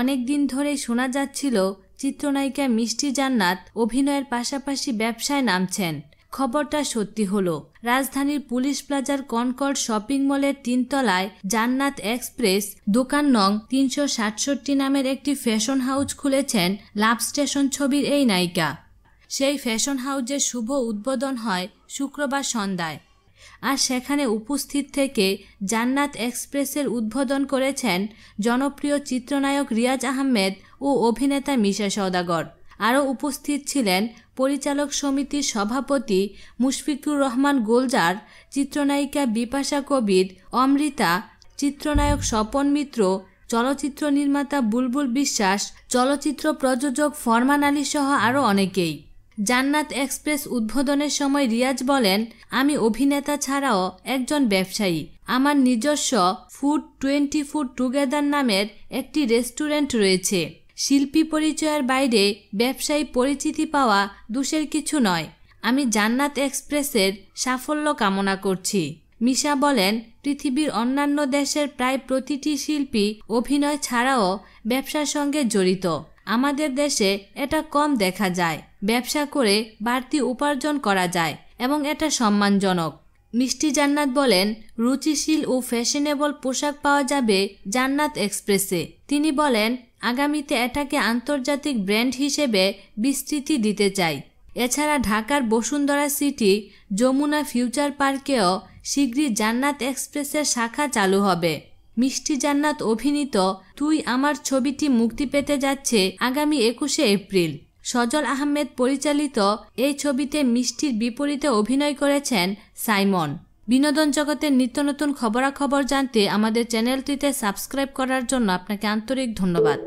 অনেকদিন ধরেই শোনা যাচ্ছিল চিত্রনায়িকা মিষ্টি জান্নাত অভিনয়ের পাশাপাশি ব্যবসায় নামছেন। খবরটা সত্যি হলো। রাজধানীর পুলিশ প্লাজার কনকর্ড শপিং মলের 3 তলায় জান্নাত এক্সপ্রেস দোকান নং 367 নামের একটি ফ্যাশন হাউস খুলেছেন লাভ স্টেশন ছবির এই নায়িকা। সেই ফ্যাশন হাউসের শুভ উদ্বোধন হয় শুক্রবার সন্ধ্যায়। আর সেখানে উপস্থিত থেকে জান্নাত এক্সপ্রেসের উদ্বোধন করেছেন জনপ্রিয় চিত্রনায়ক রিয়াজ আহমেদ ও অভিনেতা মিশা সওদাগর। আরও উপস্থিত ছিলেন পরিচালক সমিতির সভাপতি মুশফিকুর রহমান গুলজার, চিত্রনায়িকা বিপাশা কবির, অমৃতা, চিত্রনায়ক স্বপন মিত্র, চলচ্চিত্র নির্মাতা বুলবুল বিশ্বাস, চলচ্চিত্র প্রযোজক ফরমান আলী সহ আরও অনেকেই। জান্নাত এক্সপ্রেস উদ্বোধনের সময় রিয়াজ বলেন, আমি অভিনেতা ছাড়াও একজন ব্যবসায়ী। আমার নিজস্ব ফুড 20 ফুড টুগেদার নামের একটি রেস্টুরেন্ট রয়েছে। শিল্পী পরিচয়ের বাইরে ব্যবসায়ী পরিচিতি পাওয়া দোষের কিছু নয়। আমি জান্নাত এক্সপ্রেসের সাফল্য কামনা করছি। মিশা বলেন, পৃথিবীর অন্যান্য দেশের প্রায় প্রতিটি শিল্পী অভিনয় ছাড়াও ব্যবসার সঙ্গে জড়িত। আমাদের দেশে এটা কম দেখা যায়। ব্যবসা করে বাড়তি উপার্জন করা যায় এবং এটা সম্মানজনক। মিষ্টি জান্নাত বলেন, রুচিশীল ও ফ্যাশনেবল পোশাক পাওয়া যাবে জান্নাত এক্সপ্রেসে। তিনি বলেন, আগামীতে এটাকে আন্তর্জাতিক ব্র্যান্ড হিসেবে বিস্তৃতি দিতে চাই। এছাড়া ঢাকার বসুন্ধরা সিটি, যমুনা ফিউচার পার্কেও শীঘ্রই জান্নাত এক্সপ্রেসের শাখা চালু হবে। মিষ্টি জান্নাত অভিনীত তুই আমার ছবিটি মুক্তি পেতে যাচ্ছে আগামী 21শে এপ্রিল। সজল আহমেদ পরিচালিত এই ছবিতে মিষ্টির বিপরীতে অভিনয় করেছেন সাইমন। বিনোদন জগতের নিত্য নতুন খবরাখবর জানতে আমাদের চ্যানেলটিতে সাবস্ক্রাইব করার জন্য আপনাকে আন্তরিক ধন্যবাদ।